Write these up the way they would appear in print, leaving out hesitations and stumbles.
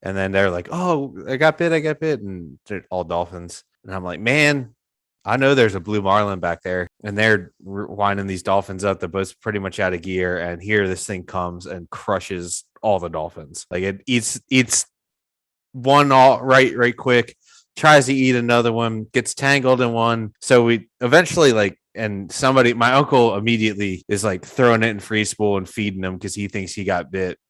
And then they're like, "Oh, I got bit," and they're all dolphins. And I'm like, "Man, I know there's a blue marlin back there," and they're winding these dolphins up. The boat's pretty much out of gear, and here this thing comes and crushes all the dolphins. Like it eats one all right quick, tries to eat another one, gets tangled in one. So we eventually and my uncle immediately is like throwing it in free spool and feeding him because he thinks he got bit,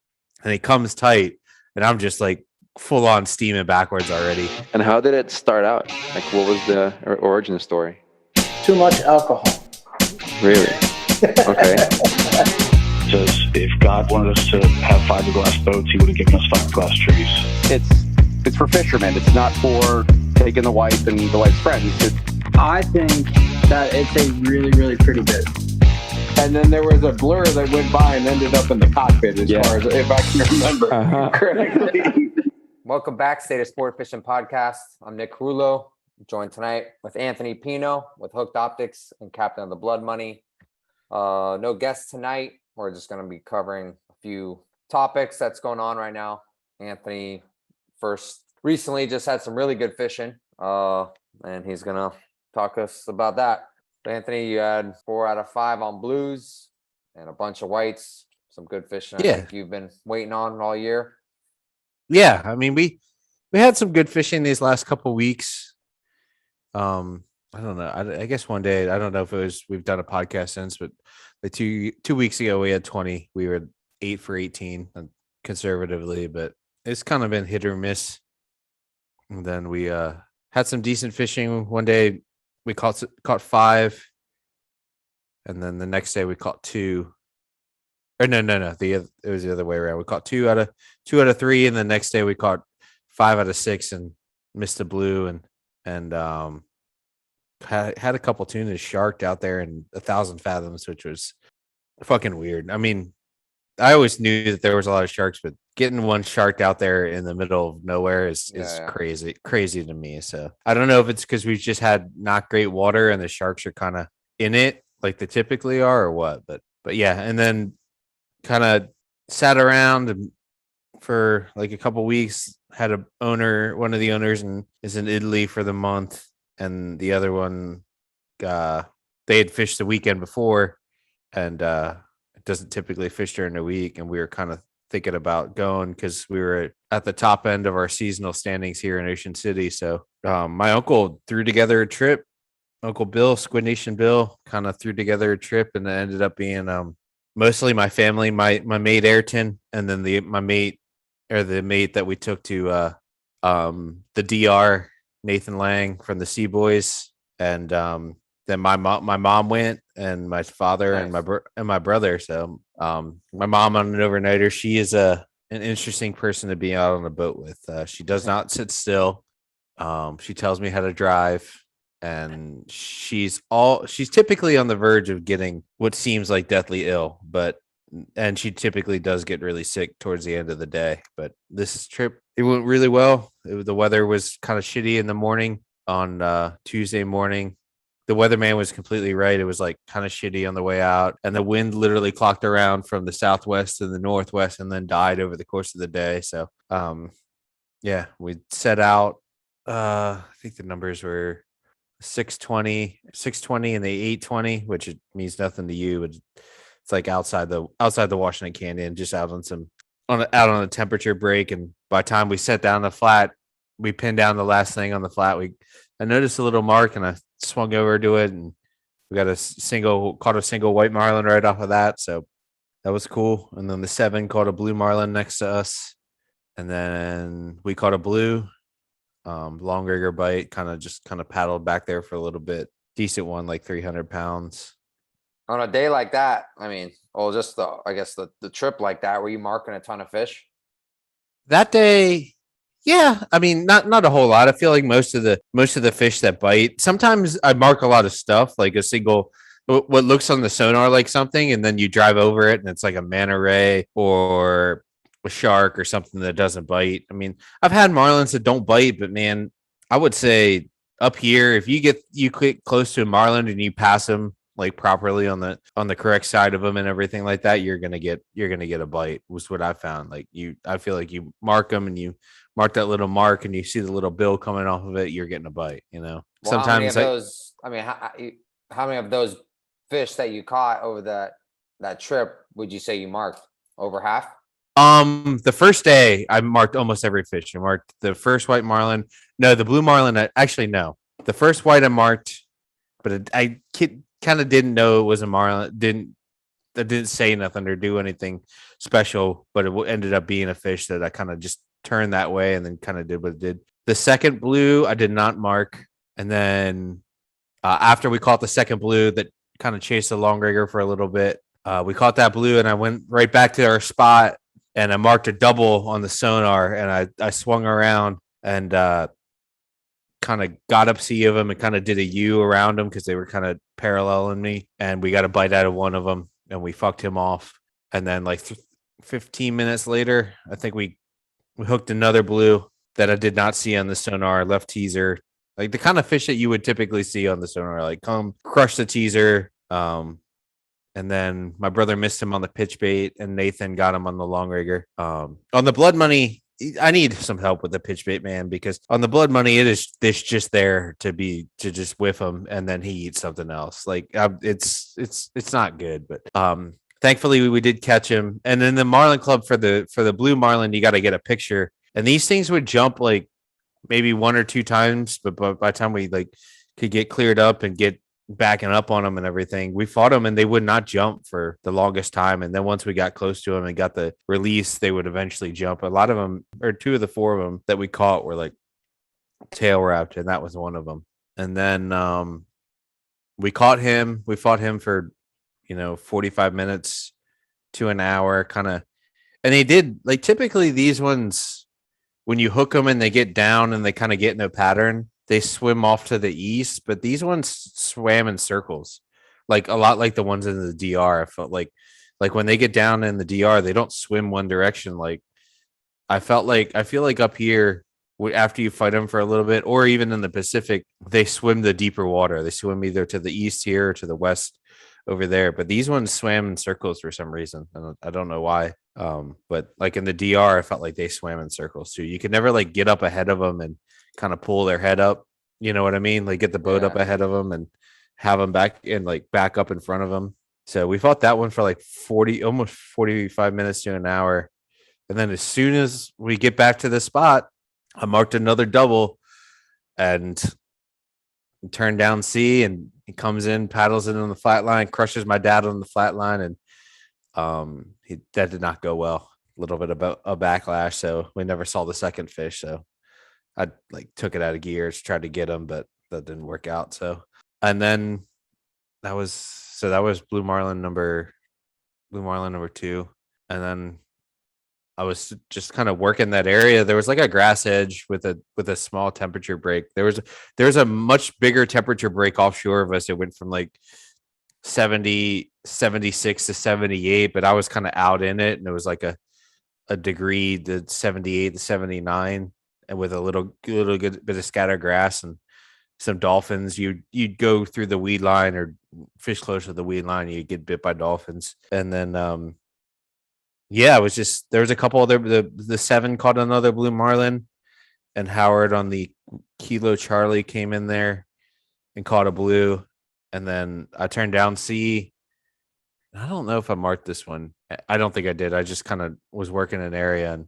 and he comes tight, and I'm just like full on steaming backwards already. And how did it start out? Like, what was the origin story? Too much alcohol. Really? Okay. Says if God wanted us to have fiberglass boats, he would have given us fiberglass trees. It's for fishermen. It's not for taking the wife and the wife's friends. I think that it's a really, really pretty bit. And then there was a blur that went by and ended up in the cockpit, as far as if I can remember correctly. Welcome back, State of Sport Fishing Podcast. I'm Nick Carullo, joined tonight with Anthony Pino with Hooked Optics and Captain of the Blood Money. No guests tonight. We're just going to be covering a few topics that's going on right now. Anthony recently just had some really good fishing, and he's going to talk us about that. So Anthony, you had 4 out of 5 on blues and a bunch of whites, some good fishing. I think you've been waiting on all year. Yeah, I mean, we had some good fishing these last couple weeks. I don't know. I guess one day, I don't know if it was we've done a podcast since, but like two weeks ago we had 20. We were 8 for 18 conservatively, but it's kind of been hit or miss. And then we had some decent fishing. One day we caught 5, and then the next day we caught 2. Or no. It was the other way around. We caught 2 out of 3, and the next day we caught 5 out of 6 and missed a blue and had a couple tunas sharked out there in 1,000 fathoms, which was fucking weird. I mean, I always knew that there was a lot of sharks, but getting one sharked out there in the middle of nowhere is crazy to me. So I don't know if it's because we've just had not great water and the sharks are kind of in it like they typically are or what. But yeah, and then kind of sat around and for like a couple weeks, had one of the owners is in Italy for the month, and the other one they had fished the weekend before, and it doesn't typically fish during the week, and we were kind of thinking about going because we were at the top end of our seasonal standings here in Ocean City. So my uncle threw together a trip. Uncle Bill, Squid Nation Bill, kind of threw together a trip, and it ended up being mostly my family, my mate Ayrton, and then the mate that we took to the DR, Nathan Lang from the Sea Boys, and then my mom went, and my father and my brother. So my mom on an overnighter. She is an interesting person to be out on a boat with. She does not sit still. She tells me how to drive. And she's typically on the verge of getting what seems like deathly ill, and she typically does get really sick towards the end of the day. But this trip, it went really well. The weather was kind of shitty in the morning on Tuesday morning. The weatherman was completely right. It was like kind of shitty on the way out, and the wind literally clocked around from the southwest to the northwest and then died over the course of the day. So, yeah, we set out. I think the numbers were 620 and the 820, which it means nothing to you, but it's like outside the Washington Canyon, just out on a temperature break. And by the time we set down the flat, we pinned down the last thing on the flat. I noticed a little mark, and I swung over to it, and we got caught a single white marlin right off of that. So that was cool. And then the 7 caught a blue marlin next to us, and then we caught a blue. Long rigger bite, kind of paddled back there for a little bit. Decent one, like 300 pounds. On a day like that, I mean, just the trip like that, were you marking a ton of fish? That day, yeah. I mean, not a whole lot. I feel like most of the fish that bite, sometimes I mark a lot of stuff, like a single, what looks on the sonar like something, and then you drive over it and it's like a manta ray or a shark or something that doesn't bite. I mean, I've had marlins that don't bite, but man, I would say up here, if you get close to a marlin and you pass them like properly on the correct side of them and everything like that, you're gonna get a bite. Was what I found. Like I feel like you mark them and you mark that little mark and you see the little bill coming off of it, you're getting a bite. Well, Sometimes how many of those? I mean, how many of those fish that you caught over that trip would you say you marked? Over half? The first day I marked almost every fish. I marked the first white marlin. No, the blue marlin. Actually, no. The first white I marked, but I kind of didn't know it was a marlin. That didn't say nothing or do anything special, but it ended up being a fish that I kind of just turned that way and then kind of did what it did. The second blue I did not mark, and then after we caught the second blue that kind of chased the long rigger for a little bit, we caught that blue and I went right back to our spot and I marked a double on the sonar and I swung around and kind of got up sea of them and kind of did a U around them because they were kind of paralleling me, and we got a bite out of one of them and we fucked him off. And then like 15 minutes later, I think we hooked another blue that I did not see on the sonar, left teaser, like the kind of fish that you would typically see on the sonar, like come crush the teaser. And then my brother missed him on the pitch bait and Nathan got him on the long rigger. On the blood money, I need some help with the pitch bait, man, because on the blood money, it's just there to just whiff him and then he eats something else. Like it's not good, but thankfully we did catch him. And then the Marlin Club for the blue marlin, you got to get a picture, and these things would jump like maybe one or two times, but by the time we like could get cleared up and get backing up on them and everything, we fought them and they would not jump for the longest time. And then once we got close to them and got the release, they would eventually jump. A lot of them, or two of the four of them that we caught, were like tail wrapped, and that was one of them. And then we caught him. We fought him for 45 minutes to an hour, kind of. And they did, like, typically these ones, when you hook them and they get down and they kind of get in a pattern, they swim off to the east, but these ones swam in circles, like a lot like the ones in the DR. I felt like when they get down in the DR, they don't swim one direction. Like I feel like up here, after you fight them for a little bit, or even in the Pacific, they swim the deeper water. They swim either to the east here or to the west over there. But these ones swam in circles for some reason. I don't know why. But like in the DR, I felt like they swam in circles too. You could never like get up ahead of them and kind of pull their head up, you know what I mean? Like get the boat up ahead of them and have them back and like back up in front of them. So we fought that one for like almost 45 minutes to an hour. And then as soon as we get back to the spot, I marked another double and turned down sea, and he comes in, paddles in on the flat line, crushes my dad on the flat line. And that did not go well. A little bit about a backlash. So we never saw the second fish. So I like took it out of gears, tried to get him, but that didn't work out. So, and then that was blue marlin number 2. And then I was just kind of working that area. There was like a grass edge with a small temperature break. There was a much bigger temperature break offshore of us. It went from like 70, 76 to 78, but I was kind of out in it, and it was like a degree to 78 to 79. And with a little good bit of scattered grass and some dolphins, you'd go through the weed line or fish close to the weed line, you'd get bit by dolphins. And then it was just, there was a couple other, the 7 caught another blue marlin, and Howard on the Kilo Charlie came in there and caught a blue. And then I turned down sea. I don't know if I marked this one. I don't think I did. I just kind of was working an area and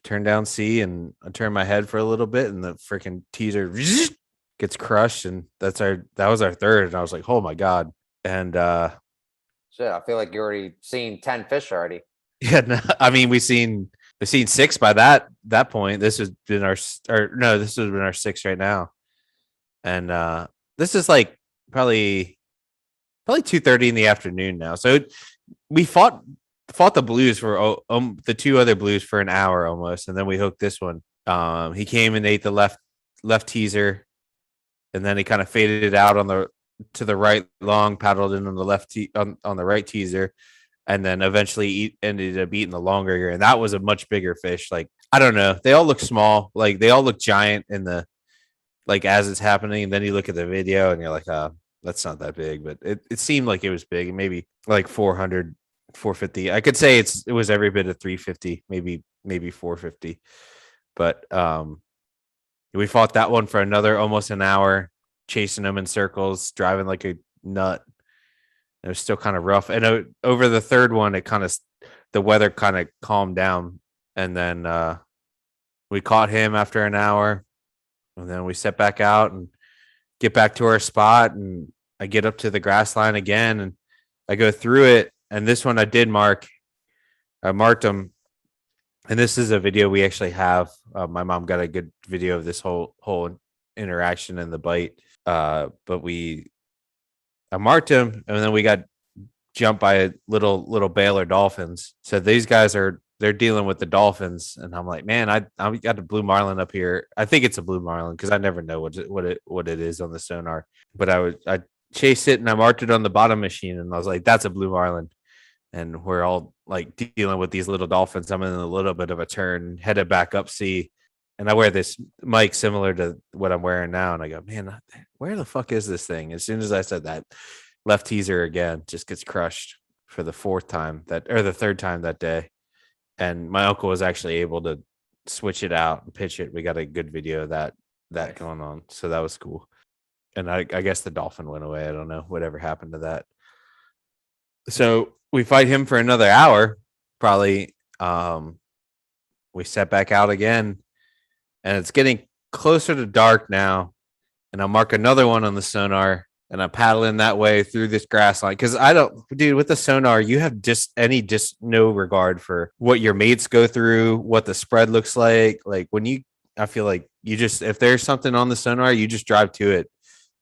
turned down sea, and I turned my head for a little bit, and the freaking teaser gets crushed, and that was our third. And I was like, oh my God. And shit, I feel like you already seen 10 fish already. Yeah, no, I mean we've seen 6 by that point. This has been this has been our 6th right now. And this is like probably 2:30 in the afternoon now. So we fought the blues for the 2 other blues for an hour almost, and then we hooked this one. He came and ate the left teaser, and then he kind of faded it out to the right long, paddled in on the left on the right teaser, and then eventually ended up eating the long rigger, and that was a much bigger fish. Like I don't know, they all look small, like they all look giant in the like as it's happening, and then you look at the video and you're like, that's not that big, but it seemed like it was big, maybe like 400, 450. I could say it was every bit of 350, maybe 450. But we fought that one for another almost an hour, chasing them in circles, driving like a nut. It was still kind of rough. And over the third one, the weather kind of calmed down. And then we caught him after an hour. And then we set back out and get back to our spot. And I get up to the grass line again. And I go through it. And this one I did mark. I marked him. And this is a video we actually have. My mom got a good video of this whole interaction and the bite. But I marked him, and then we got jumped by a little Baylor dolphins. So these guys they're dealing with the dolphins, and I'm like, man, I got a blue marlin up here. I think it's a blue marlin because I never know what it is on the sonar. But I chased it and I marked it on the bottom machine, and I was like, that's a blue marlin. And we're all like dealing with these little dolphins. I'm in a little bit of a turn, headed back up sea. And I wear this mic similar to what I'm wearing now. And I go, man, where the fuck is this thing? As soon as I said that, left teaser again, just gets crushed for the third time that day. And my uncle was actually able to switch it out and pitch it. We got a good video of that going on. So that was cool. And I guess the dolphin went away. I don't know whatever happened to that. So we fight him for another hour, probably. We set back out again. And it's getting closer to dark now. And I'll mark another one on the sonar. And I'm paddling that way through this grass line. Because with the sonar, you have just no regard for what your mates go through, what the spread looks like. Like I feel like if there's something on the sonar, you just drive to it.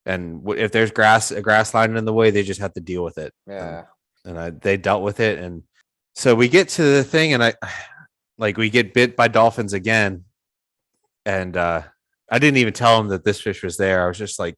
And if there's a grass line in the way, they just have to deal with it. Yeah. And they dealt with it. And so we get to the thing and we get bit by dolphins again. And I didn't even tell him that this fish was there. I was just like,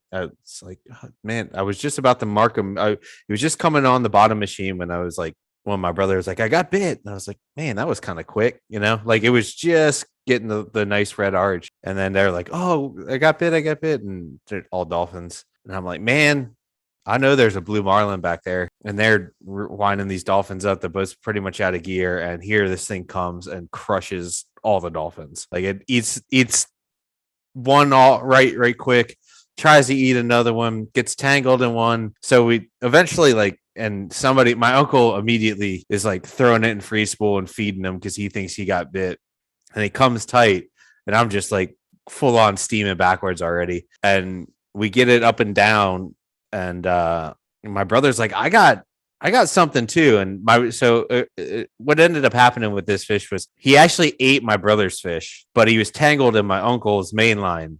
man, I was just about to mark him. He was just coming on the bottom machine when my brother was like, I got bit. And I was like, man, that was kind of quick, like it was just getting the nice red arch. And then they're like, oh, I got bit. And they're all dolphins. And I'm like, man, I know there's a blue marlin back there. And they're winding these dolphins up. The boat's pretty much out of gear. And here this thing comes and crushes all the dolphins. Like it eats one all right quick, tries to eat another one, gets tangled in one. So we eventually my uncle immediately is like throwing it in free spool and feeding him because he thinks he got bit. And he comes tight, and I'm just like full on steaming backwards already. And we get it up and down, and my brother's like, I got something too. And what ended up happening with this fish was he actually ate my brother's fish, but he was tangled in my uncle's main line.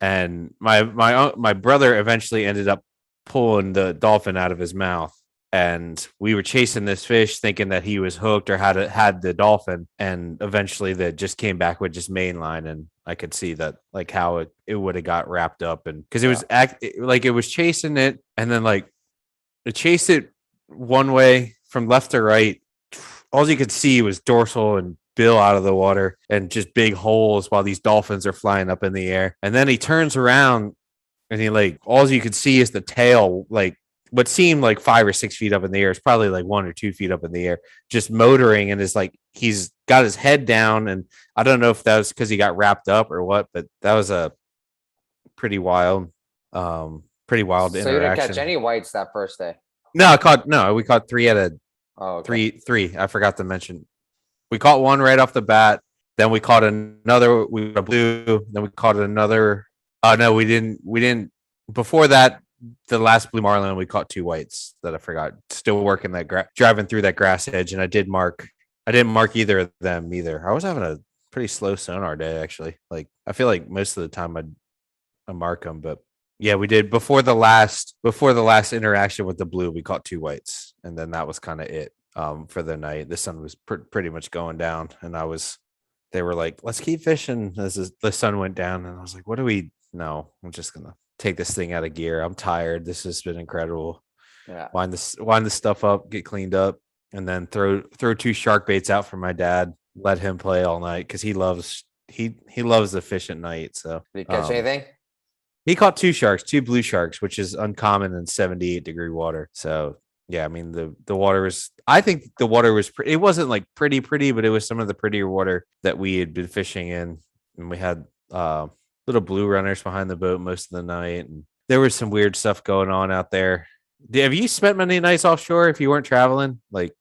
And my brother eventually ended up pulling the dolphin out of his mouth. And we were chasing this fish thinking that he was hooked or had the dolphin. And eventually that just came back with just main line. And I could see that like how it would have got wrapped up. And because it was it was chasing it, and then like it chased it one way from left to right. All you could see was dorsal and bill out of the water and just big holes while these dolphins are flying up in the air. And then he turns around and he all you could see is the tail, what seemed like 5 or 6 feet up in the air. It's probably like 1 or 2 feet up in the air, just motoring, and is he's got his head down. And I don't know if that was because he got wrapped up or what, but that was a pretty wild interaction. So you didn't catch any whites that first day? No, we caught 3 out of three. I forgot to mention. We caught one right off the bat. Then we caught another. We got a blue. Then we caught another. No, we didn't. Before that, the last blue marlin, we caught 2 whites that I forgot. Still working driving through that grass edge, and I didn't mark either of them either. I was having a pretty slow sonar day actually. I feel like most of the time I mark them, but yeah, we did before the last interaction with the blue. We caught 2 whites, and then that was kind of it for the night. The sun was pretty much going down, and they were like, "Let's keep fishing." The sun went down, and I was like, "What do we? No, I'm just gonna take this thing out of gear. I'm tired. This has been incredible. Yeah, wind the stuff up, get cleaned up, and then throw 2 shark baits out for my dad. Let him play all night because he loves the fish at night. So did you catch anything? He caught 2 blue sharks, which is uncommon in 78-degree water. So yeah, I mean the water was. I think the water was. It wasn't like pretty, but it was some of the prettier water that we had been fishing in, and we had little blue runners behind the boat most of the night, and there was some weird stuff going on out there. Have you spent many nights offshore if you weren't traveling? Like,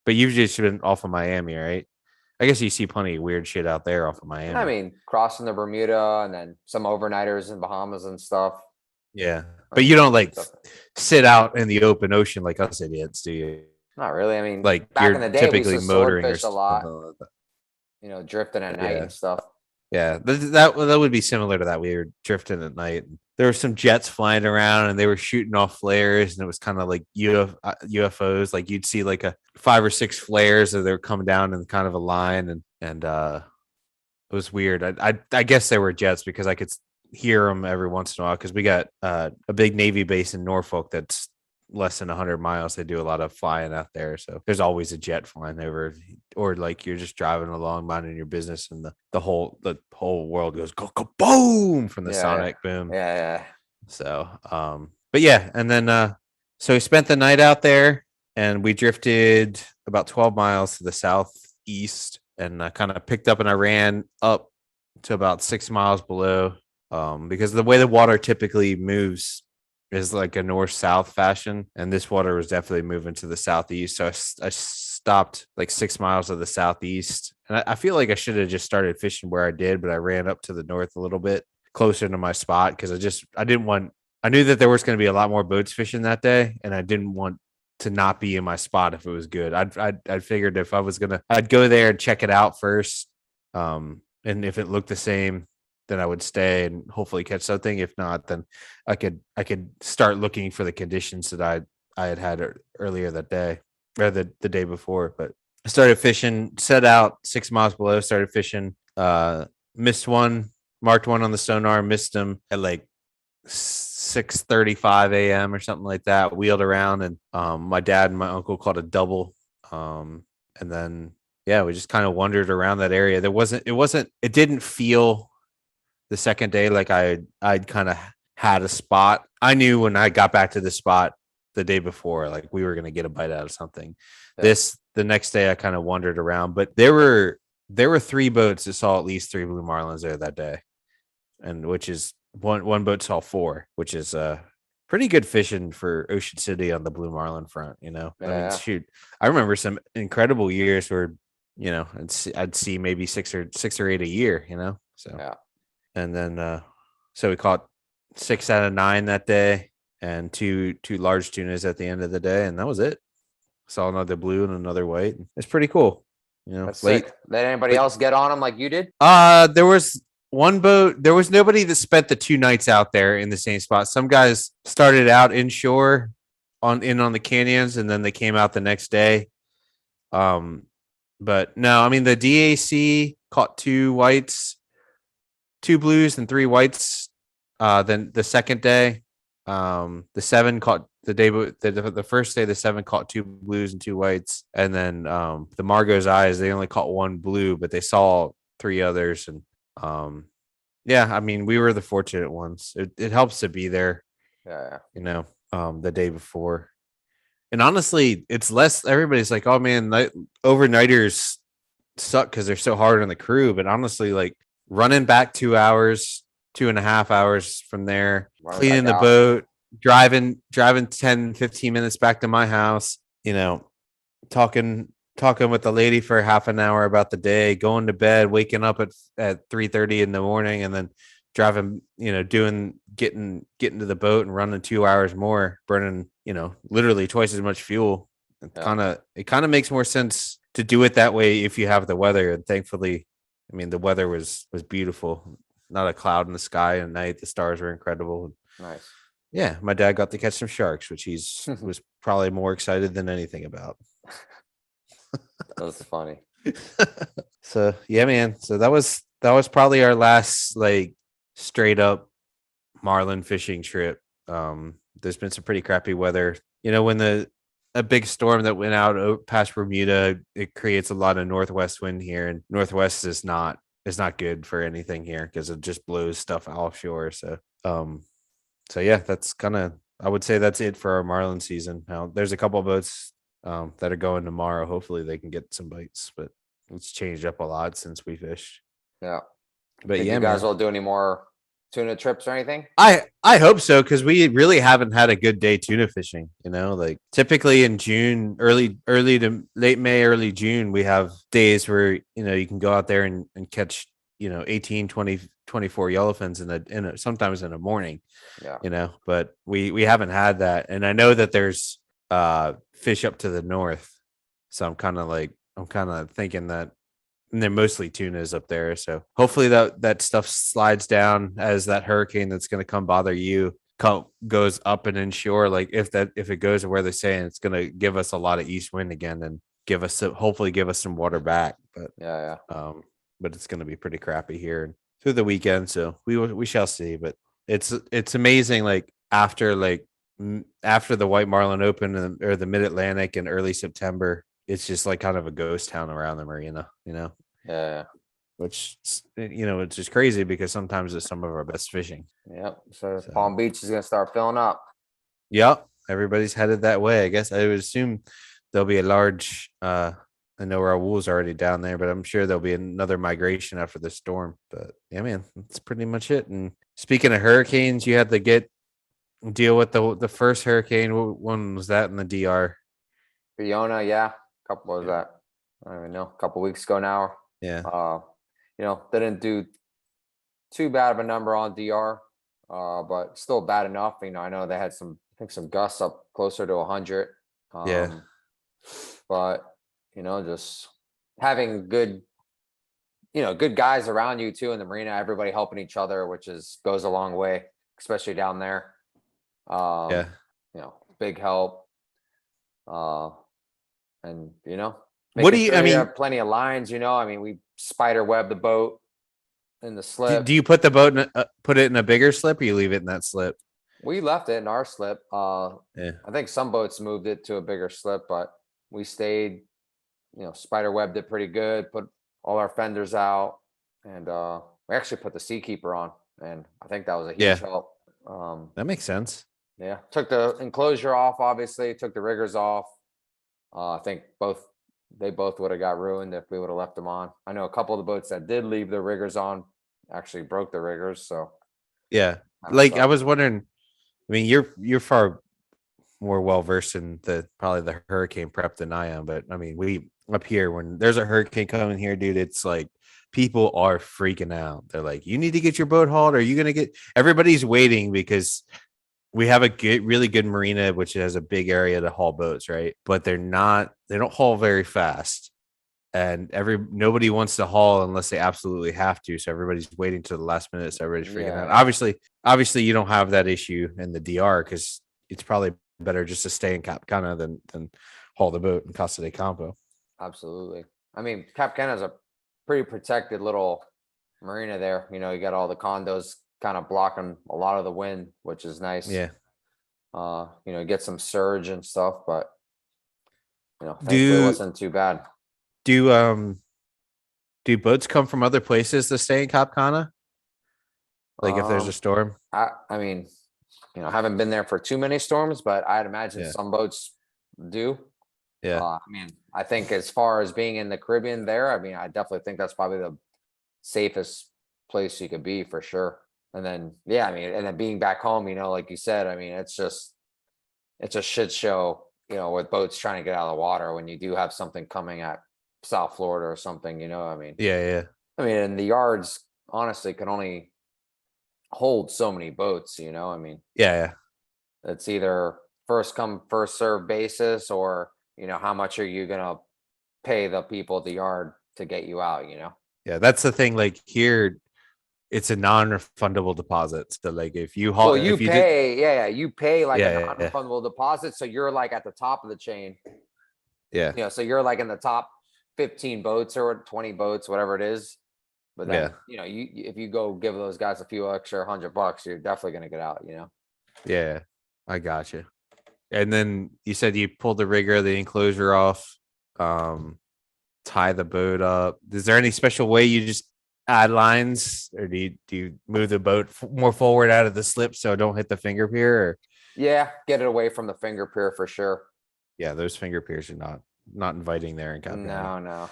but you've just been off of Miami, right? I guess you see plenty of weird shit out there off of Miami. I mean, crossing the Bermuda and then some overnighters in Bahamas and stuff. Yeah, but you don't like sit out in the open ocean like us idiots, do you? Not really. I mean, Like back you're in the day, typically we used to motoring or swordfish a lot. something like that. You know, drifting at night Yeah. and stuff. Yeah, that would be similar to that. We were drifting at night. There were some jets flying around, and they were shooting off flares, and it was kind of like UFOs. Like you'd see like a 5 or 6 flares, and they were coming down in kind of a line, and it was weird. I guess they were jets because I could hear them every once in a while because we got a big Navy base in Norfolk that's less than 100 miles. They do a lot of flying out there, so there's always a jet flying over, or like you're just driving along minding your business, and the whole world goes go boom from the sonic boom. Yeah. So but yeah, and then so we spent the night out there, and we drifted about 12 miles to the southeast, and kind of picked up, and I ran up to about 6 miles below, because the way the water typically moves is like a north-south fashion, and this water was definitely moving to the southeast. So I stopped like 6 miles to the southeast, and I feel like I should have just started fishing where I did, but I ran up to the north a little bit closer to my spot because I knew that there was going to be a lot more boats fishing that day, and I didn't want to not be in my spot if it was good. I figured if I was I'd go there and check it out first, and if it looked the same, then I would stay and hopefully catch something. If not, then I could start looking for the conditions that I had earlier that day or the day before. But I started fishing, set out 6 miles below, started fishing, missed one, marked one on the sonar, missed him at like 6:35 a.m. or something like that. Wheeled around, and my dad and my uncle caught a double, and then yeah, we just kind of wandered around that area. It didn't feel the second day like I'd kind of had a spot. I knew when I got back to the spot the day before, like we were going to get a bite out of something. Yeah. The next day I kind of wandered around, but there were 3 boats that saw at least 3 blue marlins there that day, and which is one boat saw 4, which is pretty good fishing for Ocean City on the blue marlin front. You know, yeah. I mean, shoot, I remember some incredible years where I'd see maybe 6 or 8 a year. You know, so yeah. And then so we caught 6 out of 9 that day, and two large tunas at the end of the day, and that was it. Saw another blue and another white. It's pretty cool. You know, that's late. Did anybody else get on them like you did? There was one boat. There was nobody that spent the 2 nights out there in the same spot. Some guys started out inshore on the canyons, and then they came out the next day. But no, I mean the DAC caught 2 whites, 2 blues, and 3 whites. Then the second day, the 7 caught the first day. The 7 caught 2 blues and 2 whites, and then the Margot's Eyes, they only caught 1 blue, but they saw 3 others. And yeah, I mean we were the fortunate ones. It helps to be there. Yeah, you know, the day before. And honestly, it's less. Everybody's like, "Oh man, overnighters suck because they're so hard on the crew." But honestly, like running back 2 hours, 2.5 hours from there, cleaning the boat, driving 10, 15 minutes back to my house, you know, talking with the lady for half an hour about the day, going to bed, waking up at 3:30 in the morning, and then driving, you know, getting to the boat and running 2 hours more, burning, you know, literally twice as much fuel. It kind of makes more sense to do it that way if you have the weather. And thankfully, I mean, the weather was beautiful. Not a cloud in the sky at night. The stars were incredible. Nice. Yeah, my dad got to catch some sharks, which was probably more excited than anything about. That's funny. So yeah, man. So that was probably our last like straight up marlin fishing trip. There's been some pretty crappy weather. You know, when a big storm that went out past Bermuda, it creates a lot of northwest wind here, and northwest is not good for anything here because it just blows stuff offshore. So So yeah, that's kind of, I would say that's it for our marlin season. Now there's a couple of boats that are going tomorrow. Hopefully they can get some bites, but it's changed up a lot since we fished. Yeah. But Think yeah, you guys man. will do any more tuna trips or anything? I hope so, because we really haven't had a good day tuna fishing. Like typically in June, early to late May, early June, we have days where you can go out there and catch 18, 20, 24 yellowfins sometimes in a morning. Yeah. But we haven't had that, and I know that there's fish up to the north, so I'm kind of thinking that. And they're mostly tunas up there. So hopefully that stuff slides down as that hurricane that's going to come bother you goes up and inshore. Like if it goes to where they're saying, it's going to give us a lot of east wind again and hopefully give us some water back. But but it's going to be pretty crappy here through the weekend. So we shall see. But it's amazing. Like after the White Marlin Open or the Mid Atlantic in early September, it's just like kind of a ghost town around the marina, Yeah. which, it's just crazy because sometimes it's some of our best fishing. Yep. So Palm Beach is going to start filling up. Yep. Everybody's headed that way. I guess I would assume there'll be a large, I know our wool's already down there, but I'm sure there'll be another migration after the storm. But yeah, man, that's pretty much it. And speaking of hurricanes, you had to deal with the first hurricane. When was that in the DR? Fiona, yeah. Couple was that? I don't even know. A couple weeks ago now. Yeah. They didn't do too bad of a number on DR, but still bad enough. I know they had some gusts up closer to 100. Yeah. But just having good guys around you too in the marina, everybody helping each other, which goes a long way, especially down there. Yeah. Big help. And what do you? You have plenty of lines. We spider web the boat in the slip. Do you put the boat put it in a bigger slip, or you leave it in that slip? We left it in our slip. Yeah. I think some boats moved it to a bigger slip, but we stayed. Spider webbed it pretty good. Put all our fenders out, and we actually put the Seakeeper on, and I think that was a huge help. That makes sense. Yeah, took the enclosure off. Obviously, took the riggers off. I think they both would have got ruined if we would have left them on. I know a couple of the boats that did leave the riggers on actually broke the riggers. So yeah, I was wondering. I mean, you're far more well versed in probably the hurricane prep than I am, but I mean, we up here when there's a hurricane coming here, dude, it's like people are freaking out. They're like, "You need to get your boat hauled. Are you gonna get?" Everybody's waiting because we have a really good marina, which has a big area to haul boats, right? But they don't haul very fast. And nobody wants to haul unless they absolutely have to. So everybody's waiting to the last minute. So everybody's freaking out. Obviously you don't have that issue in the DR because it's probably better just to stay in Cap Cana than haul the boat in Costa de Campo. Absolutely. I mean, Cap Cana is a pretty protected little marina there. You got all the condos kind of blocking a lot of the wind, which is nice. Yeah. Get some surge and stuff, but thankfully it wasn't too bad. Do boats come from other places to stay in Cap Cana? Like if there's a storm? I mean, I haven't been there for too many storms, but I'd imagine some boats do. Yeah. I think as far as being in the Caribbean there, I definitely think that's probably the safest place you could be for sure. And then, and then being back home, like you said, it's a shit show, with boats trying to get out of the water when you do have something coming at South Florida or something, Yeah. And the yards honestly can only hold so many boats, Yeah. It's either first come, first serve basis, or, how much are you going to pay the people at the yard to get you out, Yeah, that's the thing. Like here, it's a non-refundable deposit. So like if you haul, you pay like a non-refundable deposit. So you're like at the top of the chain. Yeah. So you're like in the top 15 boats or 20 boats, whatever it is. But then, if you go give those guys a few extra $100, you're definitely going to get out, Yeah, I got you. And then you said you pulled the rigger, the enclosure off, tie the boat up. Is there any special way you just add lines, or do you move the boat more forward out of the slip so it don't hit the finger pier? Or Yeah, get it away from the finger pier for sure. yeah, those finger piers are not inviting there in Cap County. No,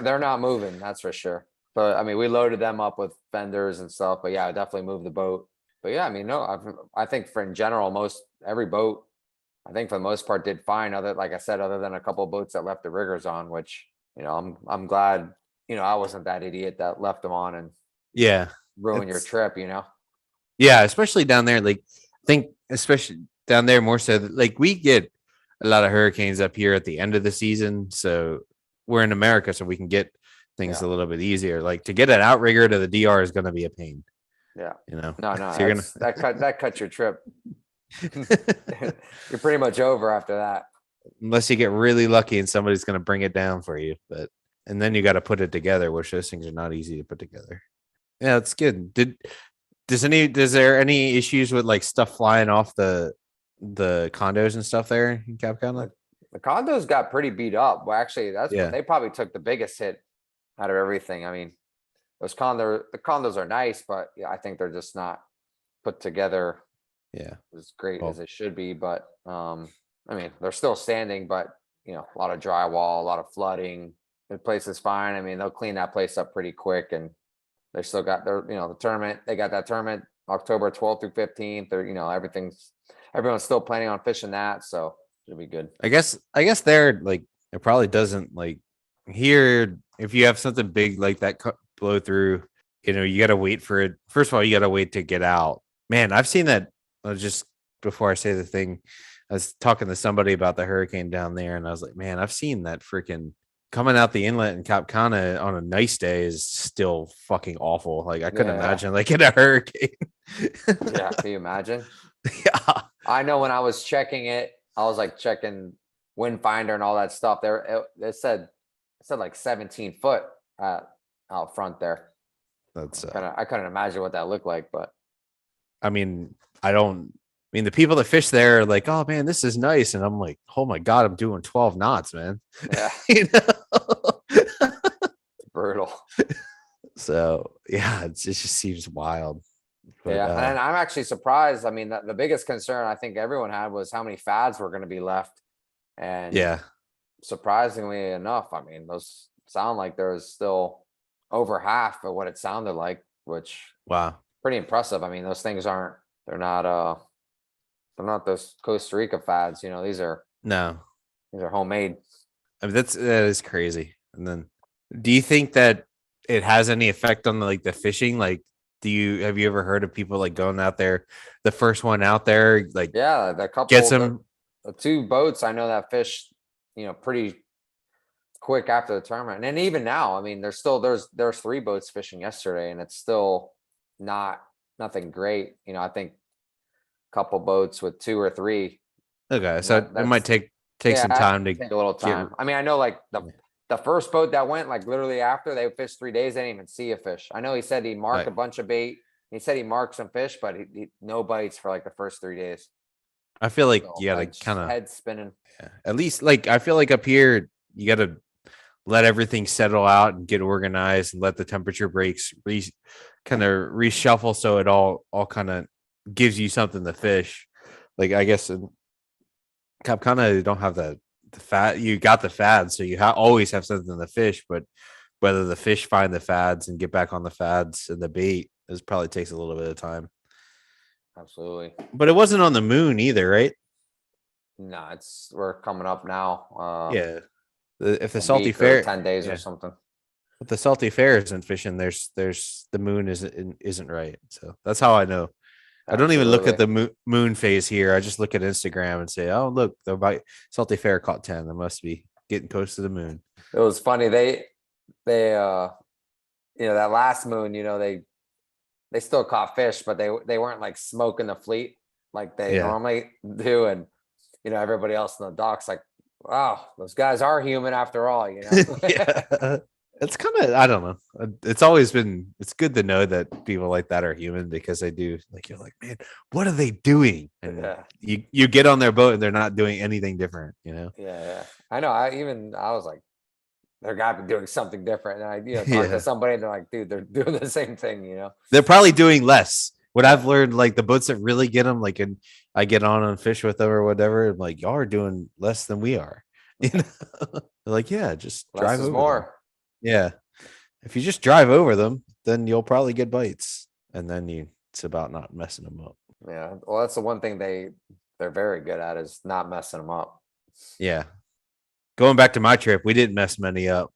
they're not moving. That's for sure. But I mean, we loaded them up with fenders and stuff. But yeah, definitely move the boat. But yeah, I mean, no, I think for in general, every boat, I think for the most part did fine. Like I said, other than a couple of boats that left the riggers on, which I'm glad I wasn't that idiot that left them on and Yeah, ruin your it's- trip. Yeah, especially down there. Like, I think especially down there more so. Like, we get a lot of hurricanes up here at the end of the season, so we're in America, so we can get things Yeah. a little bit easier. Like, to get an outrigger to the DR is going to be a pain. Yeah. No, No, So you're that cuts your trip. You're pretty much over after that. unless you get really lucky and somebody's going to bring it down for you. And then you got to put it together, which those things are not easy to put together. Yeah, it's good. Is there any issues with like stuff flying off the condos and stuff there in Cap County? The condos got pretty beat up. Well, actually, Yeah. they probably took the biggest hit out of everything. I mean, the condos are nice, but yeah, I think they're just not put together Yeah. as great Well- as they should be. But I mean, they're still standing, but a lot of drywall, a lot of flooding. The place is fine. I mean, they'll clean that place up pretty quick, and they still got their the tournament. They got that tournament October 12th through 15th. They're everyone's still planning on fishing that, so it'll be good. I guess there, like, it probably doesn't, like, here, if you have something big like that blow through, you got to wait for it. First of all, you got to wait to get out. Man, I've seen that. Just before I say the thing, I was talking to somebody about the hurricane down there, and I was like, man, I've seen that freaking coming out the inlet in Cap Cana on a nice day is still fucking awful. Like, I couldn't Yeah. imagine like in a hurricane. Yeah, can you imagine? Yeah. I know when I was checking it, I was like checking wind finder and all that stuff. It said like 17 foot out front there. That's I couldn't imagine what that looked like, but I mean, the people that fish there are like, oh man, this is nice. And I'm like, oh my God, I'm doing 12 knots, man. yeah, You know? it's brutal. So yeah, it just seems wild. But, Yeah, and I'm actually surprised. I mean, the biggest concern I think everyone had was how many fads were going to be left. And yeah, surprisingly enough, I mean, those sound like there's still over half of what it sounded like, which wow. pretty impressive. I mean, those things they're not those Costa Rica fads, these are No, homemade. I mean, that is crazy. And then, do you think that it has any effect on the fishing? Like, have you ever heard of people like going out there, the first one out there, like, Yeah, the couple get some? the two boats I know that fish, pretty quick after the tournament. And even now, I mean, there's 3 boats fishing yesterday, and it's still nothing great. I think a couple boats with 2 or 3. Okay, so it might take some time to take a little time. I mean, I know like the first boat that went, like literally after they fished 3 days, they didn't even see a fish. I know he said he marked a bunch of bait. He said he marked some fish, but he no bites for like the first 3 days. I feel like So, you gotta like, kind of head spinning. at least, like, I feel like up here you gotta let everything settle out and get organized and let the temperature breaks kind of reshuffle so it all kind of gives you something to fish. Like, I guess in Cap Cana you don't have the fat. You got the fads, so you always have something to fish. But whether the fish find the fads and get back on the fads and the bait probably takes a little bit of time. Absolutely. But it wasn't on the moon either, right? No, we're coming up now. Yeah. If the a salty week or fair 10 days yeah. or something. If the salty fair isn't fishing, there's the moon isn't right. So that's how I know. I don't even look at the moon phase here. I just look at Instagram and say, "Oh, look, the salty fair caught 10. They must be getting close to the moon." It was funny. They that last moon, they still caught fish, but they weren't like smoking the fleet like they normally do. And everybody else in the dock's like, wow, those guys are human after all. Yeah. It's kind of, I don't know. It's good to know that people like that are human, because they do, like, you're like, man, what are they doing? And you get on their boat and they're not doing anything different, Yeah. I know. I was like, they're got to be doing something different. And I, talk Yeah. to somebody and they're like, dude, they're doing the same thing, They're probably doing less. What I've learned, like the boats that really get them, like, and I get on and fish with them or whatever, I'm like, y'all are doing less than we are. They're like, yeah, just Less drive is over more. them. Yeah. If you just drive over them, then you'll probably get bites. And then it's about not messing them up. Yeah. Well, that's the one thing they're very good at is not messing them up. Yeah. Going back to my trip, we didn't mess many up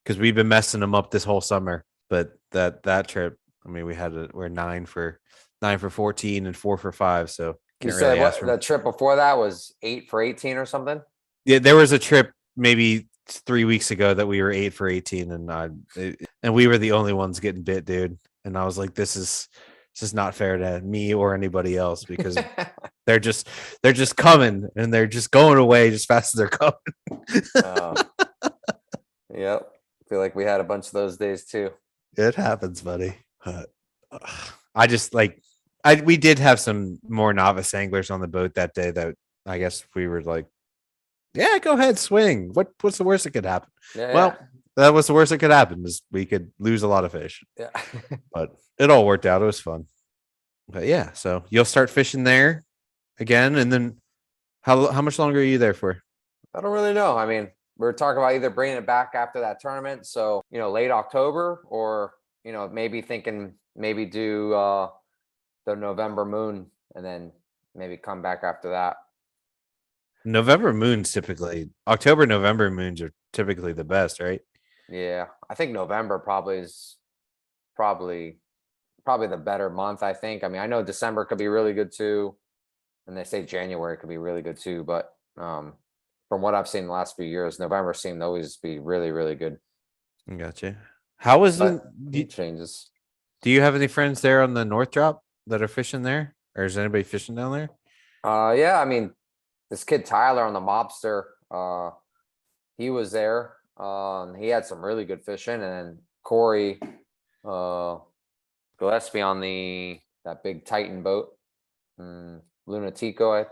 because we've been messing them up this whole summer. But that trip, I mean, we're 9 for 14 and 4 for 5. So You can't said really ask what for. the trip before that was 8 for 18 or something? Yeah, there was a trip maybe 3 weeks ago that we were 8 for 18, and we were the only ones getting bit, dude. And I was like, this is not fair to me or anybody else because they're just coming and they're just going away just fast as they're coming. Yep. Feel like we had a bunch of those days too. It happens, buddy. I just we did have some more novice anglers on the boat that day that I guess we were like, yeah, go ahead, swing. What's the worst that could happen? Yeah, Well, that was the worst that could happen is we could lose a lot of fish. yeah. But it all worked out. It was fun. But yeah, so you'll start fishing there again, and then how much longer are you there for? I don't really know. I mean, we were talking about either bringing it back after that tournament, so late October, or maybe thinking maybe do the November moon and then maybe come back after that. November moons October, November moons are typically the best, right? Yeah, I think November probably is probably the better month. I think. I mean, I know December could be really good too, and they say January could be really good too. But from what I've seen the last few years, November seemed to always be really, really good. Gotcha. How was But the heat changes? Do you have any friends there on the North Drop that are fishing there, or is anybody fishing down there? Yeah, I mean, this kid Tyler on the Mobster, he was there. He had some really good fishing, and then Corey Gillespie on that big Titan boat, Lunatico, I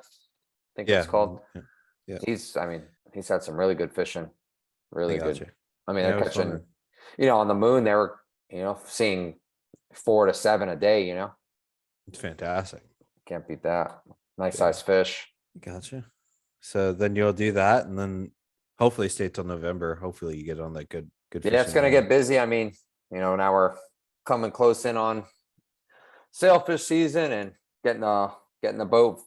think it's called. Yeah. He's had some really good fishing, really good. Gotcha. I mean, Yeah, they're it was fun. catching, on the moon, they were, seeing 4 to 7 a day, It's fantastic. can't beat that. Nice size fish. Gotcha. So then you'll do that, and then hopefully stay till November. Hopefully you get on that good. Yeah, it's gonna get busy. I mean, now we're coming close in on sailfish season and getting the boat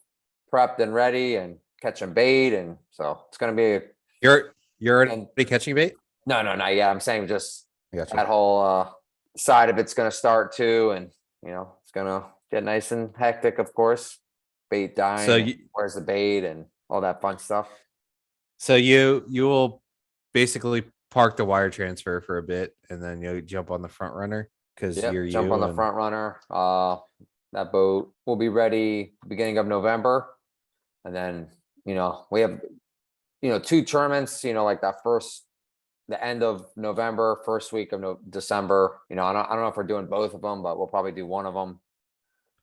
prepped and ready and catching bait, and so it's gonna be. You're already catching bait? No, not yet. I'm saying just I gotcha. that whole side of it's gonna start too, and it's gonna get nice and hectic, of course. Bait dying. So where's the bait and all that fun stuff. So you will basically park the wire transfer for a bit, and then you'll jump on the front runner because you're jump on the front runner. That boat will be ready beginning of November, and then we have 2 tournaments. Like the end of November, first week of December. I don't know if we're doing both of them, but we'll probably do one of them,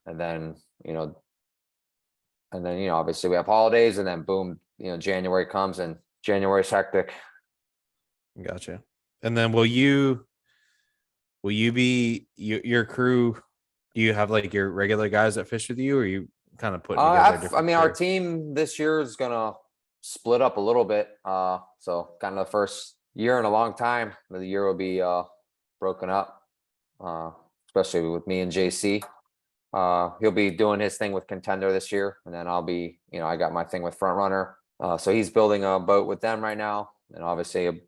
and then obviously we have holidays, and then boom, January comes, and January's hectic. Gotcha. And then will you be your crew? Do you have like your regular guys that fish with you, or are you kind of putting together? Our team this year is gonna split up a little bit. So kind of the first year in a long time, the year will be broken up, especially with me and JC. He'll be doing his thing with Contender this year, and then I'll be, I got my thing with Front Runner. So he's building a boat with them right now, and obviously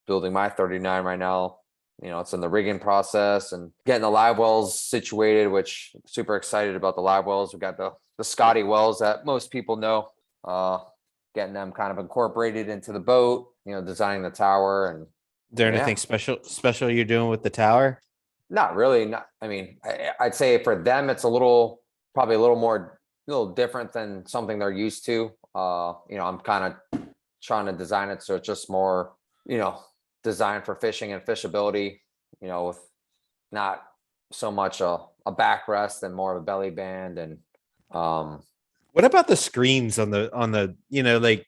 building my 39 right now. It's in the rigging process and getting the live wells situated, which I'm super excited about the live wells. We got the Scotty wells that most people know, getting them kind of incorporated into the boat, designing the tower. And is there anything special you're doing with the tower? Not really. I mean, I'd say for them, it's probably a little different than something they're used to. I'm kind of trying to design it so it's just more, designed for fishing and fishability, with not so much a backrest and more of a belly band. And what about the screens on the like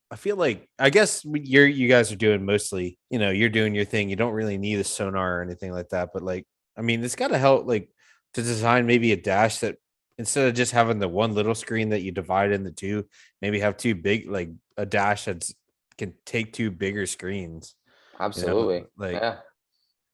I feel like, I guess you guys are doing mostly, you're doing your thing. You don't really need a sonar or anything like that. But like, I mean, it's got to help like to design maybe a dash that instead of just having the one little screen that you divide into two, maybe have two big, like a dash that's can take two bigger screens. Absolutely. Like Yeah.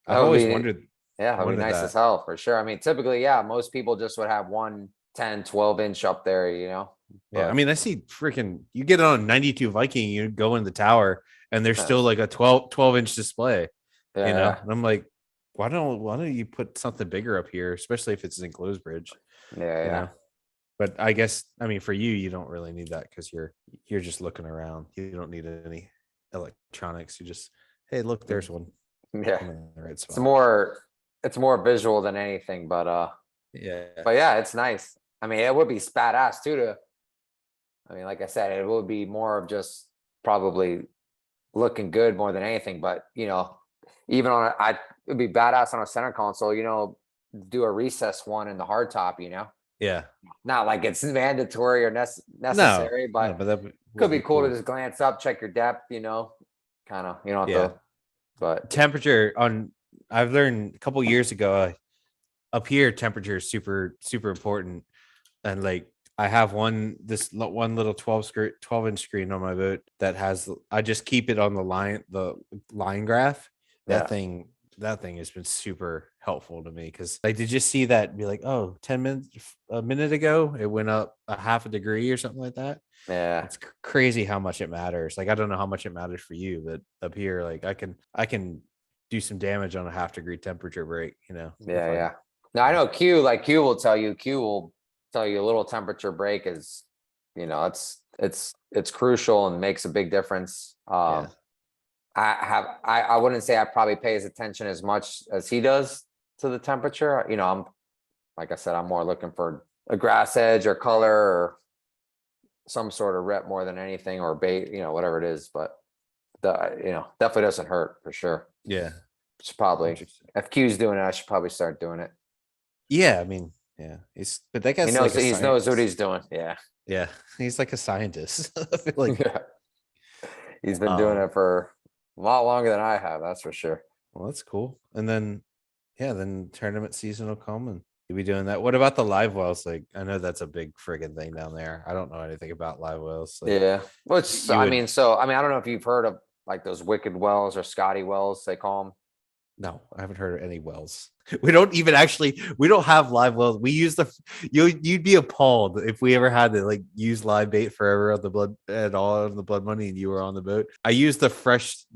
I've always wondered. Yeah, that'd be nice that. as hell for sure. I mean, typically, yeah, most people just would have one 10, 12 inch up there, Yeah, But, I mean, I see freaking you get on 92 Viking, you go in the tower, and there's still like a 12-inch display. yeah, And I'm like, why don't you put something bigger up here, especially if it's an enclosed bridge? yeah. But I guess, I mean, for you don't really need that because you're just looking around. You don't need any electronics. You just, hey, look, there's one. Yeah. I'm in the right spot. It's more visual than anything, but yeah, it's nice. I mean, it would be badass too I mean, like I said, it would be more of just probably looking good more than anything, but even it'd be badass on a center console, do a recess one in the hard top, Yeah. Not like it's mandatory or necessary, but that could be cool to just glance up, check your depth, kind of, have to, but temperature I've learned a couple years ago up here, temperature is super, super important. And like, I have one little 12-inch screen on my boat that I just keep it on the line graph. That thing has been super helpful to me. Cause like, did you see that be like, oh, 10 minutes, a minute ago, it went up a half a degree or something like that. Yeah. It's crazy how much it matters. Like, I don't know how much it matters for you, but up here, like I can do some damage on a half-degree temperature break, Yeah. Now I know Q will tell you a little temperature break is, it's crucial and makes a big difference. I wouldn't say I probably pays attention as much as he does to the temperature. I'm, like I said, I'm more looking for a grass edge or color or some sort of rep more than anything, or bait, whatever it is. But definitely doesn't hurt for sure. Yeah. Should probably, if Q's doing it, I should probably start doing it. Yeah, I mean, yeah, but that guy's he knows what he's doing. Yeah, he's like a scientist. I feel like he's been doing it for a lot longer than I have, that's for sure. Well, that's cool. And then tournament season will come and you'll be doing that. What about the live wells? Like, I know that's a big friggin' thing down there. I don't know anything about live wells. Like, yeah, I don't know if you've heard of like those wicked wells or Scotty wells, they call them. No, I haven't heard of any wells. We don't have live wells. We use you'd be appalled if we ever had to like use live bait forever on the blood money and you were on the boat. I use the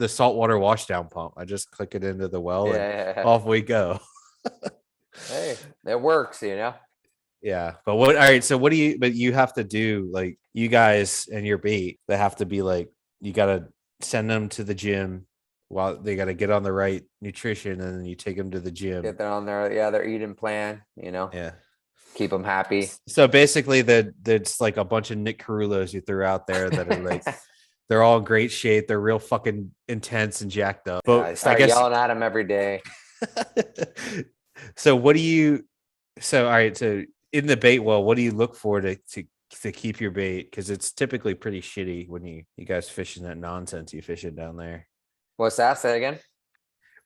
saltwater washdown pump. I just click it into the well and off we go. Hey, it works, Yeah. But all right. So but you have to do, like, you guys and your bait, they have to be like, you got to send them to the gym. While they got to get on the right nutrition, and then you take them to the gym. Get them on their eating plan, Yeah. Keep them happy. So basically, there's like a bunch of Nick Carullos you threw out there that are like, they're all in great shape. They're real fucking intense and jacked up. But I start yelling at them every day. So all right. So in the bait well, what do you look for to keep your bait? Because it's typically pretty shitty when you guys fishing that nonsense you fishing down there. What's that? Say again.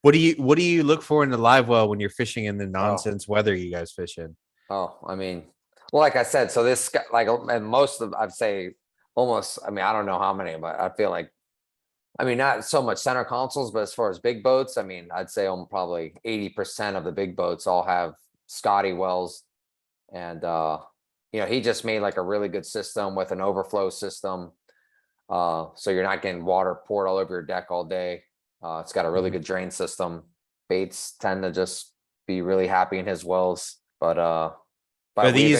What do you look for in the live well when you're fishing in the nonsense weather you guys fish in? Oh, I mean, well, like I said, so this like, and most of, I'd say almost, I mean, I don't know how many, but I feel like, I mean, not so much center consoles, but as far as big boats, I mean, I'd say probably 80% of the big boats all have Scotty wells. And, he just made like a really good system with an overflow system. So you're not getting water poured all over your deck all day. It's got a really good drain system. Baits tend to just be really happy in his wells, but we've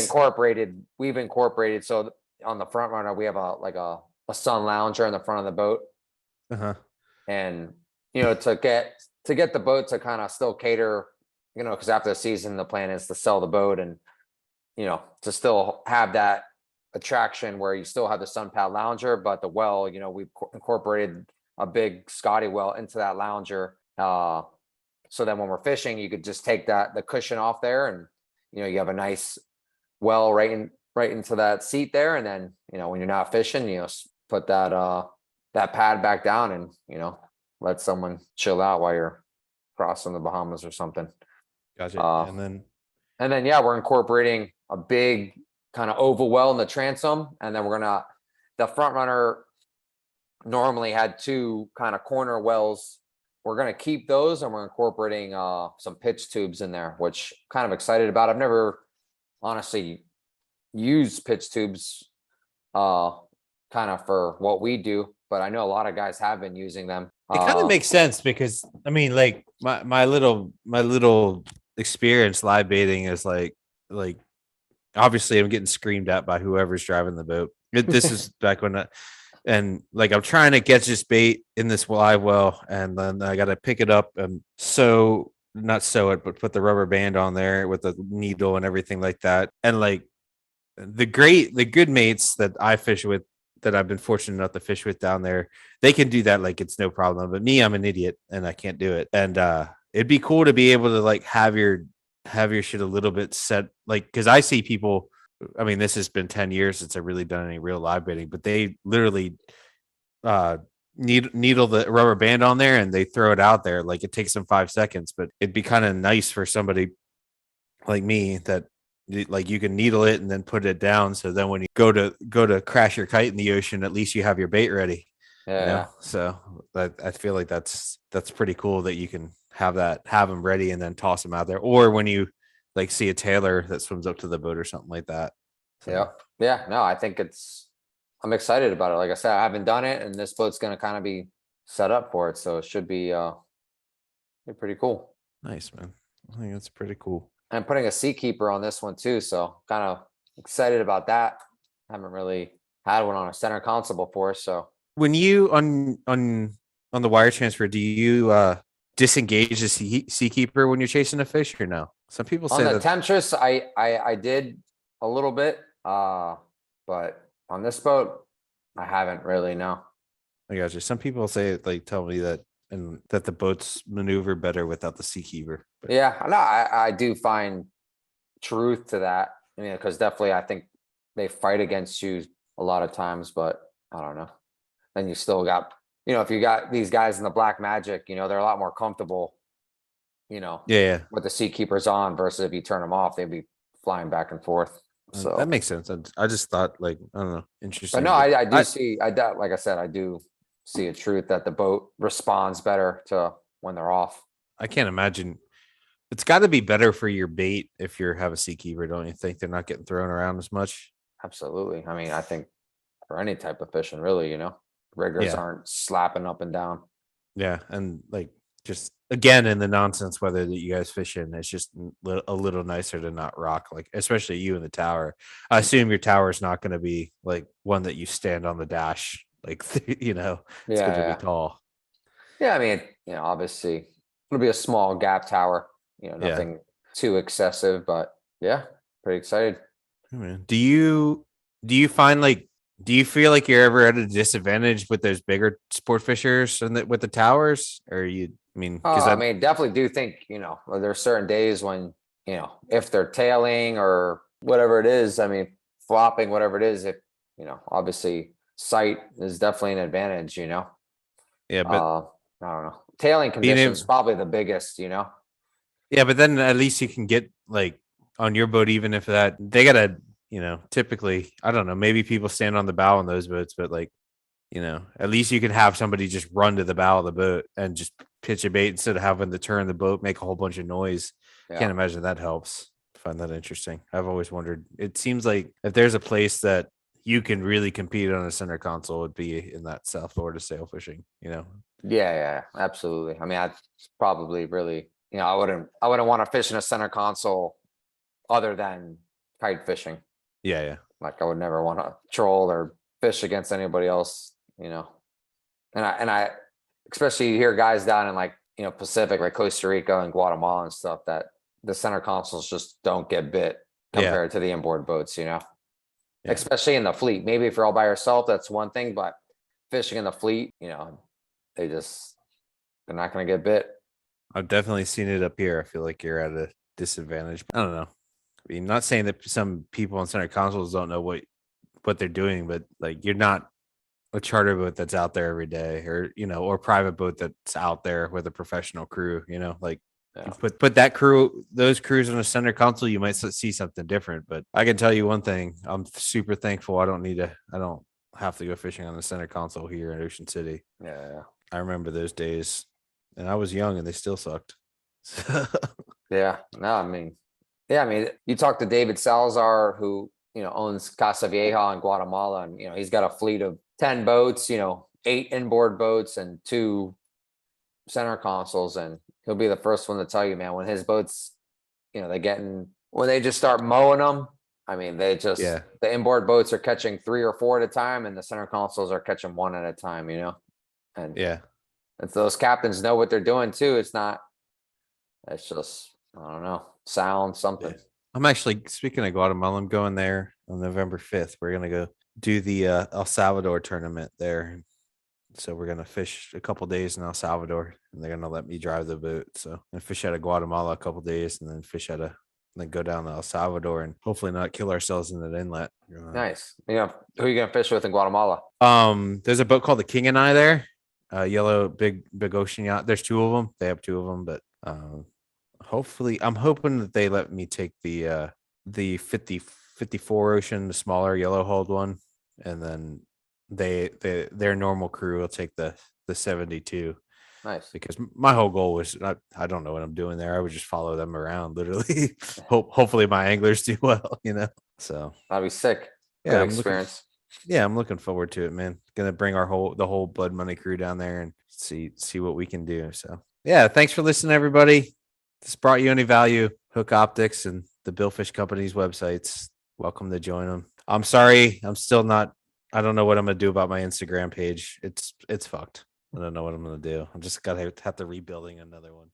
incorporated. So on the front runner, we have a sun lounger in the front of the boat. And, to get the boat to kind of still cater, because after the season, the plan is to sell the boat and, to still have that attraction where you still have the sun pad lounger, but the well, we've incorporated a big Scotty well into that lounger. So then when we're fishing, you could just take the cushion off there and, you have a nice well right into that seat there. And then, when you're not fishing, put that that pad back down and, let someone chill out while you're crossing the Bahamas or something. Gotcha. And then, yeah, we're incorporating a big kind of oval well in the transom. And then the front runner normally had 2 kind of corner wells. We're going to keep those, and we're incorporating some pitch tubes in there, which I'm kind of excited about. I've never honestly used pitch tubes kind of for what we do, but I know a lot of guys have been using them. It kind of makes sense because I mean, like my little experience live baiting is like obviously I'm getting screamed at by whoever's driving the boat. This is back when and like I'm trying to catch this bait in this live well, and then I got to pick it up and not sew it, but put the rubber band on there with the needle and everything like that. And like the good mates that I fish with, that I've been fortunate enough to fish with down there, they can do that like it's no problem. But me, I'm an idiot and I can't do it. And it'd be cool to be able to like have your shit a little bit set, like, because I see people. I mean, this has been 10 years since I've really done any real live baiting, but they literally needle the rubber band on there and they throw it out there. Like it takes them 5 seconds, but it'd be kind of nice for somebody like me that like you can needle it and then put it down. So then when you go to crash your kite in the ocean, at least you have your bait ready. Yeah. So I feel like that's pretty cool that you can have them ready and then toss them out there. Or when you like see a tailor that swims up to the boat or something like that. So. Yeah. No, I think I'm excited about it. Like I said, I haven't done it, and this boat's going to kind of be set up for it. So it should be pretty cool. Nice, man. I think that's pretty cool. I'm putting a sea keeper on this one too. So kind of excited about that. Haven't really had one on a center console before. So when you on the wire transfer, do you disengage the sea keeper when you're chasing a fish or no? Some people say on the Temptress, I did a little bit, but on this boat, I haven't really. No. I got you. Some people say like tell me that the boats maneuver better without the sea keeper. But. Yeah, no, I do find truth to that. I mean, because definitely I think they fight against you a lot of times, but I don't know. Then you still got, if you got these guys in the Black Magic, they're a lot more comfortable. Yeah, with the sea keepers on versus if you turn them off, they'd be flying back and forth. So that makes sense. I just thought like, I don't know, interesting. But no, I do see, like I said, I do see a truth that the boat responds better to when they're off. I can't imagine. It's got to be better for your bait if you have a sea keeper, don't you think? They're not getting thrown around as much. Absolutely. I mean, I think for any type of fishing, really, riggers aren't slapping up and down. Yeah, and like just again in the nonsense weather that you guys fish in, it's just a little nicer to not rock, like especially you in the tower. I assume your tower is not going to be like one that you stand on the dash, like it's going to be tall. Yeah, I mean, obviously it'll be a small gap tower, nothing too excessive, but yeah, pretty excited. Do you find like, do you feel like you're ever at a disadvantage with those bigger sport fishers and with the towers, or I definitely do think, there's certain days when, if they're tailing or whatever it is, flopping, whatever it is, if, obviously sight is definitely an advantage, Yeah, but I don't know. Tailing conditions probably the biggest, Yeah, but then at least you can get like on your boat, even if they gotta, typically, I don't know, maybe people stand on the bow on those boats, but like, at least you can have somebody just run to the bow of the boat and just pitch a bait instead of having to turn the boat, make a whole bunch of noise. Yeah. Can't imagine that helps. I find that interesting. I've always wondered. It seems like if there's a place that you can really compete on a center console, it would be in that South Florida sail fishing, Yeah, absolutely. I mean, I probably really, I wouldn't want to fish in a center console other than kite fishing. Yeah. Like I would never want to troll or fish against anybody else, And I especially you hear guys down in like, Pacific, like Costa Rica and Guatemala and stuff, that the center consoles just don't get bit compared to the inboard boats, especially in the fleet. Maybe if you're all by yourself, that's one thing, but fishing in the fleet, they're not going to get bit. I've definitely seen it up here. I feel like you're at a disadvantage. I don't know. I mean, not saying that some people on center consoles don't know what they're doing, but like you're not a charter boat that's out there every day, or or private boat that's out there with a professional crew. Like you put those crews in a center console, you might see something different. But I can tell you one thing: I'm super thankful. I don't have to go fishing on the center console here in Ocean City. Yeah. I remember those days, and I was young, and they still sucked. Yeah. No, I mean, you talk to David Salazar, who owns Casa Vieja in Guatemala, and he's got a fleet of 10 boats, 8 inboard boats and 2 center consoles, and he'll be the first one to tell you, man, when his boats, when they just start mowing them, I mean, the inboard boats are catching 3 or 4 at a time, and the center consoles are catching 1 at a time, and if those captains know what they're doing too, it's just, I don't know, sound something. I'm actually, speaking of Guatemala, I'm going there on November 5th. We're going to go do the El Salvador tournament there. So we're going to fish a couple days in El Salvador, and they're going to let me drive the boat. So I'm fish out of Guatemala a couple days, and then go down to El Salvador and hopefully not kill ourselves in that inlet. Nice. Who are you going to fish with in Guatemala? There's a boat called the King and I there. Yellow, big ocean yacht. There's 2 of them. They have 2 of them, but hopefully I'm hoping that they let me take the 54 ocean, the smaller yellow hulled one, and then their normal crew will take the 72. Nice. Because my whole goal was I don't know what I'm doing there. I would just follow them around, literally. Hopefully my anglers do well, So that'd be sick. Yeah, good experience. I'm looking forward to it, man. Gonna bring the whole Blood Money crew down there and see what we can do. So yeah, thanks for listening, everybody. If this brought you any value, Hook Optics and the Billfish Company's websites, welcome to join them. I'm sorry, I don't know what I'm gonna do about my Instagram page. It's fucked. I don't know what I'm gonna do. I'm just have to rebuilding another one.